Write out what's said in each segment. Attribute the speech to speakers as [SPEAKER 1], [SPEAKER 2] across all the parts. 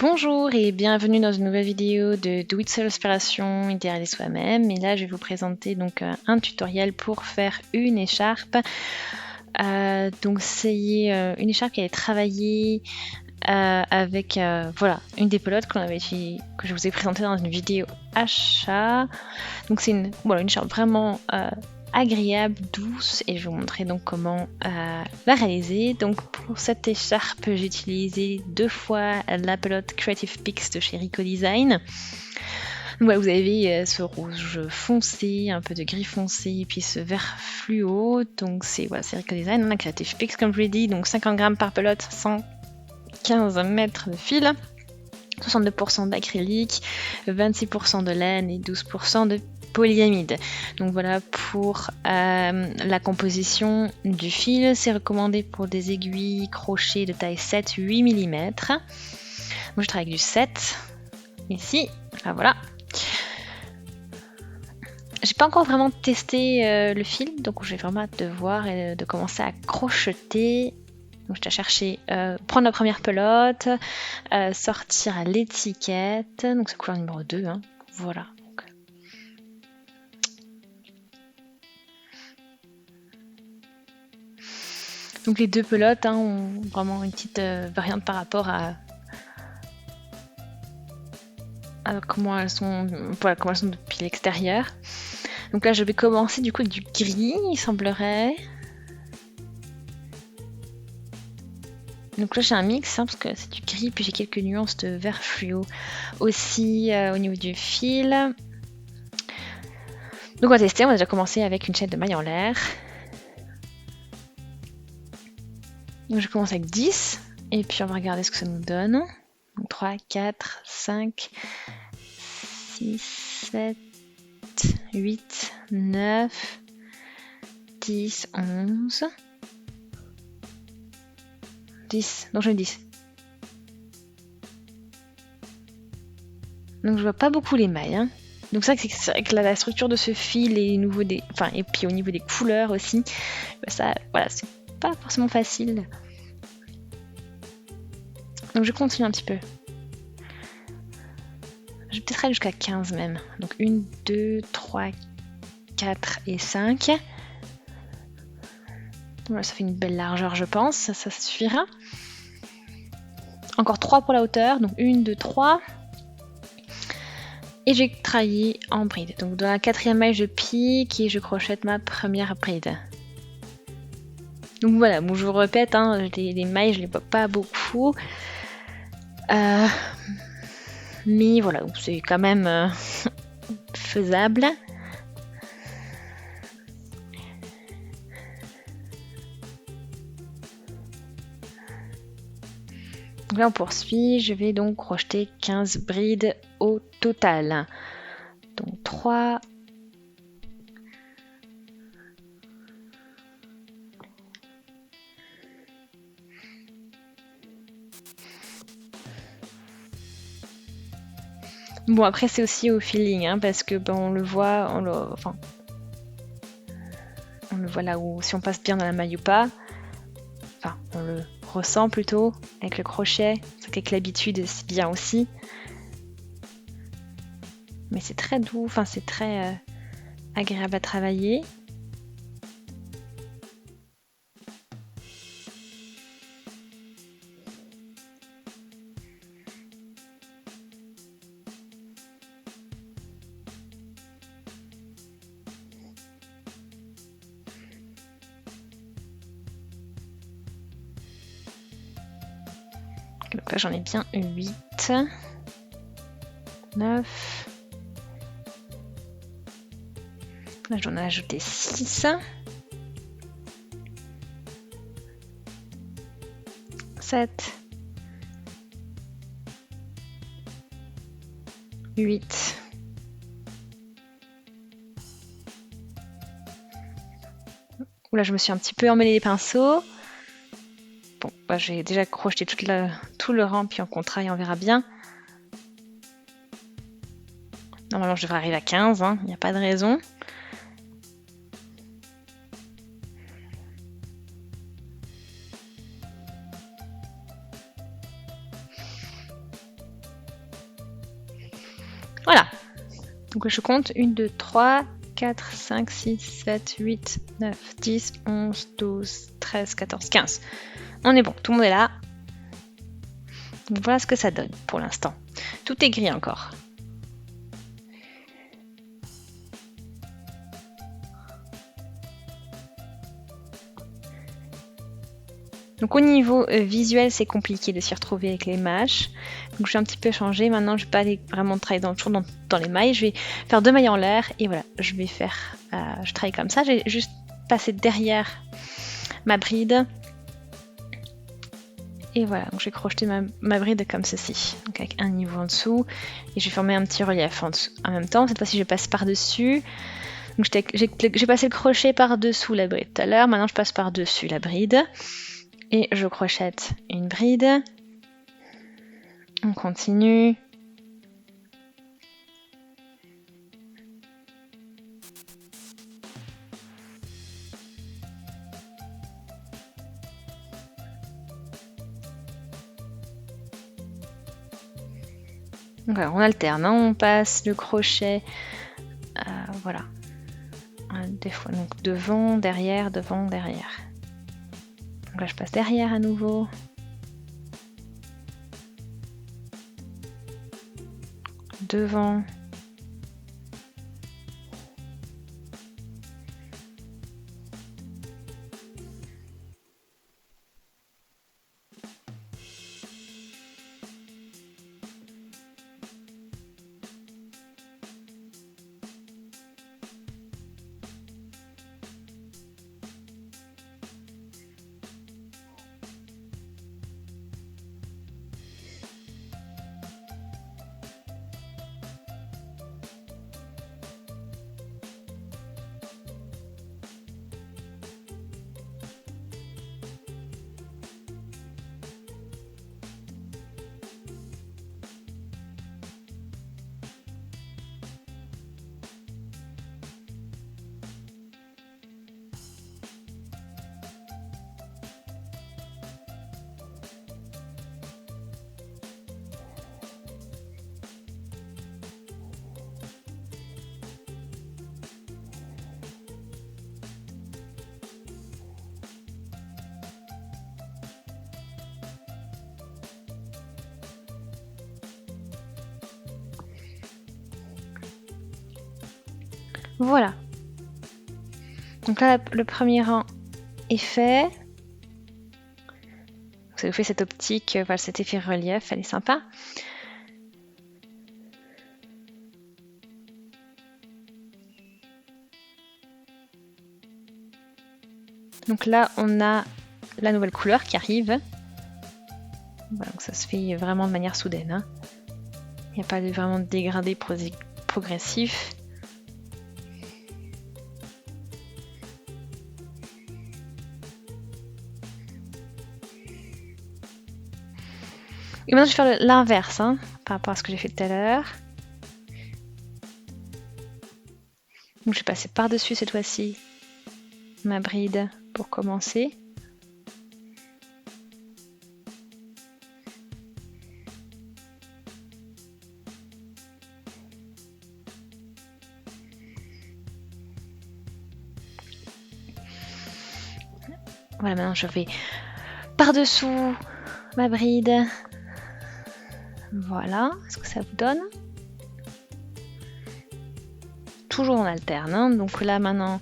[SPEAKER 1] Bonjour et bienvenue dans une nouvelle vidéo de Do It Seul Inspiration idéal soi-même. Et là je vais vous présenter donc un tutoriel pour faire une écharpe. Donc c'est une écharpe qui a été travaillée avec voilà, une des pelotes que je vous ai présentée dans une vidéo achat. Donc c'est une écharpe vraiment agréable, douce, et je vais vous montrer donc comment la réaliser. Donc pour cette écharpe, j'ai utilisé 2 fois la pelote Creative Pix de chez Rico Design. Donc voilà, vous avez ce rouge foncé, un peu de gris foncé, et puis ce vert fluo. Donc c'est Rico Design, la Creative Pix comme je vous l'ai dit, donc 50 grammes par pelote, 115 mètres de fil, 62% d'acrylique, 26% de laine et 12% de polyamide. Donc voilà pour la composition du fil. C'est recommandé pour des aiguilles crochets de taille 7-8 mm. Moi je travaille avec du 7 ici. Enfin, voilà. J'ai pas encore vraiment testé le fil, donc je vais vraiment hâte de voir et de commencer à crocheter. Donc je vais chercher, prendre la première pelote, sortir l'étiquette, donc c'est couleur numéro 2, hein. Voilà. Donc les 2 pelotes ont vraiment une petite variante par rapport à comment elles sont, comment elles sont depuis l'extérieur. Donc là je vais commencer du coup du gris, il semblerait. Donc là j'ai un mix parce que c'est du gris, puis j'ai quelques nuances de vert fluo aussi au niveau du fil. Donc on va tester, on va déjà commencer avec une chaîne de maille en l'air. Donc je commence avec 10, et puis on va regarder ce que ça nous donne. Donc 3, 4, 5, 6, 7, 8, 9, 10, 11, 10, donc j'en ai 10. Donc je vois pas beaucoup les mailles, hein. Donc c'est vrai que la structure de ce fil et puis au niveau des couleurs aussi, ça, voilà, c'est pas forcément facile. Donc je continue un petit peu. Je vais peut-être aller jusqu'à 15 même. Donc 1, 2, 3, 4 et 5. Voilà, ça fait une belle largeur, je pense. Ça suffira. Encore 3 pour la hauteur. Donc 1, 2, 3. Et j'ai travaillé en bride. Donc dans la 4e maille, je pique et je crochette ma première bride. Donc voilà, bon, je vous répète, hein, les mailles, je les vois pas beaucoup. Mais voilà, c'est quand même faisable. Donc là on poursuit, je vais donc crocheter 15 brides au total. Donc 3, bon après c'est aussi au feeling, hein, parce que on le voit, on le voit là où si on passe bien dans la maille ou pas. Enfin, on le ressent plutôt avec le crochet. C'est qu'avec l'habitude c'est bien aussi. Mais c'est très doux, enfin c'est très agréable à travailler. Donc là j'en ai bien 8, 9, là j'en ai ajouté 6, 7, 8, là je me suis un petit peu emmêlé les pinceaux. Bon, bah, j'ai déjà crocheté tout le rang, puis en contraille on verra bien. Normalement je devrais arriver à 15, il n'y a pas de raison. Voilà. Donc je compte 1, 2, 3, 4, 5, 6, 7, 8, 9, 10, 11, 12, 13, 14, 15. On est bon, tout le monde est là. Donc voilà ce que ça donne pour l'instant. Tout est gris encore. Donc au niveau visuel, c'est compliqué de s'y retrouver avec les mâches. Donc je vais un petit peu changer. Maintenant, je vais pas aller vraiment travailler dans les mailles. Je vais faire 2 mailles en l'air et voilà, je vais faire. Je travaille comme ça. J'ai juste passé derrière ma bride. Et voilà, donc je vais crocheter ma bride comme ceci, donc avec un niveau en dessous. Et je vais former un petit relief en même temps. Cette fois-ci, je passe par-dessus. Donc j'ai passé le crochet par-dessous la bride tout à l'heure. Maintenant, je passe par-dessus la bride. Et je crochette une bride. On continue. Donc voilà, on alterne, hein, on passe le crochet, voilà. Des fois, donc devant, derrière, devant, derrière. Donc là, je passe derrière à nouveau. Devant. Voilà. Donc là, le premier rang est fait. Ça vous fait cette optique, voilà, cet effet relief, elle est sympa. Donc là, on a la nouvelle couleur qui arrive. Voilà, donc ça se fait vraiment de manière soudaine, hein. Il n'y a pas vraiment de dégradé progressif. Et maintenant, je vais faire l'inverse, hein, par rapport à ce que j'ai fait tout à l'heure. Donc, je vais passer par-dessus cette fois-ci ma bride pour commencer. Voilà, maintenant je vais par-dessous ma bride. Voilà, est-ce que ça vous donne? Toujours on alterne, hein. Donc là maintenant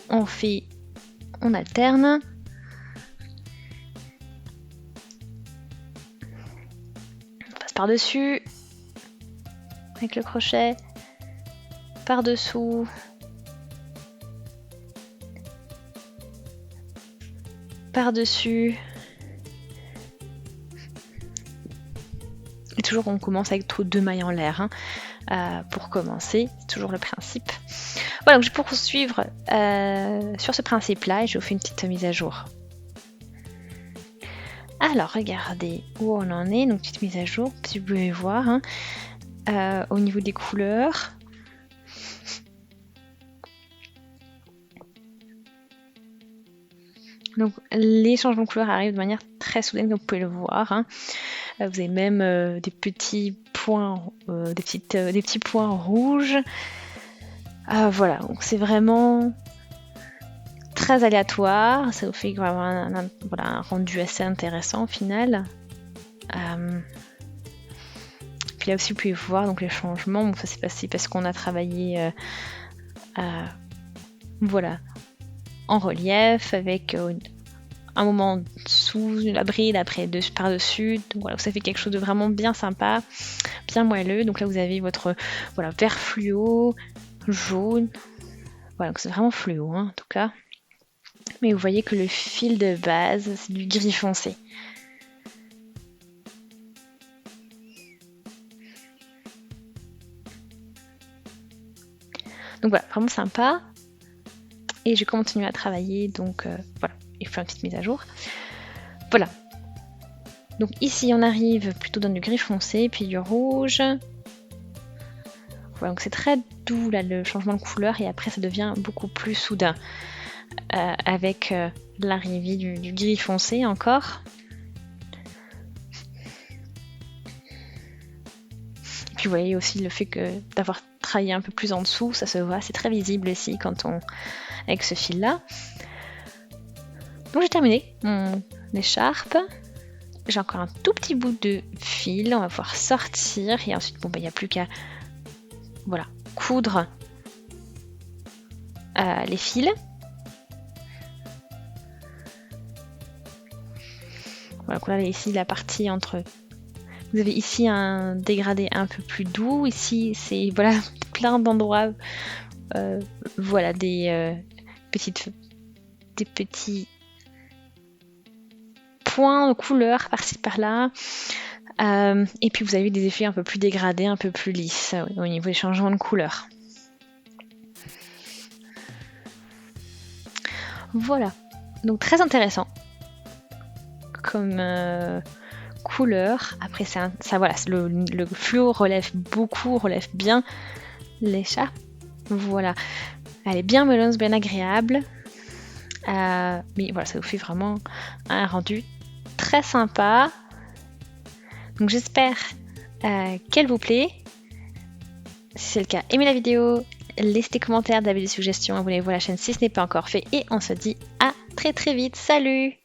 [SPEAKER 1] on alterne. On passe par-dessus avec le crochet, par-dessous, par-dessus. Et toujours on commence avec 2 mailles en l'air, hein, pour commencer, c'est toujours le principe. Voilà, donc je vais poursuivre sur ce principe-là et je vous fais une petite mise à jour. Alors, regardez où on en est, donc petite mise à jour, si vous pouvez voir, hein, au niveau des couleurs. Donc les changements de couleur arrivent de manière très soudaine, comme vous pouvez le voir, hein. Vous avez même des petits points, des petits points rouges. Voilà, donc c'est vraiment très aléatoire, ça vous fait vraiment un rendu assez intéressant au final. Puis là aussi vous pouvez voir donc les changements, bon, ça s'est passé parce qu'on a travaillé voilà, en relief avec un moment sous la bride, après par-dessus, donc voilà, ça fait quelque chose de vraiment bien sympa, bien moelleux. Donc là vous avez votre vert fluo, jaune, voilà, donc c'est vraiment fluo hein, en tout cas. Mais vous voyez que le fil de base, c'est du gris foncé. Donc voilà, vraiment sympa. Et je continue à travailler, donc voilà, et faire une petite mise à jour. Voilà. Donc ici, on arrive plutôt dans du gris foncé, puis du rouge. Voilà, donc c'est très doux là, le changement de couleur, et après ça devient beaucoup plus soudain. Avec l'arrivée du gris foncé encore. Et puis vous voyez aussi le fait d'avoir travaillé un peu plus en dessous, ça se voit, c'est très visible ici quand avec ce fil là. Donc j'ai terminé mon écharpe. J'ai encore un tout petit bout de fil, on va pouvoir sortir et ensuite il n'y a plus qu'à coudre les fils. Voilà, donc là ici la partie entre. Vous avez ici un dégradé un peu plus doux. Ici c'est plein d'endroits. Des petits points de couleur par-ci par-là. Et puis vous avez des effets un peu plus dégradés, un peu plus lisses au niveau des changements de couleur. Voilà, donc très intéressant comme couleur. Après le fluo relève bien l'écharpe. Voilà, elle est bien meulonne, bien agréable. Mais voilà, ça vous fait vraiment un rendu très sympa. Donc j'espère qu'elle vous plaît. Si c'est le cas, aimez la vidéo, laissez des commentaires, des suggestions, abonnez-vous à la chaîne si ce n'est pas encore fait. Et on se dit à très très vite. Salut!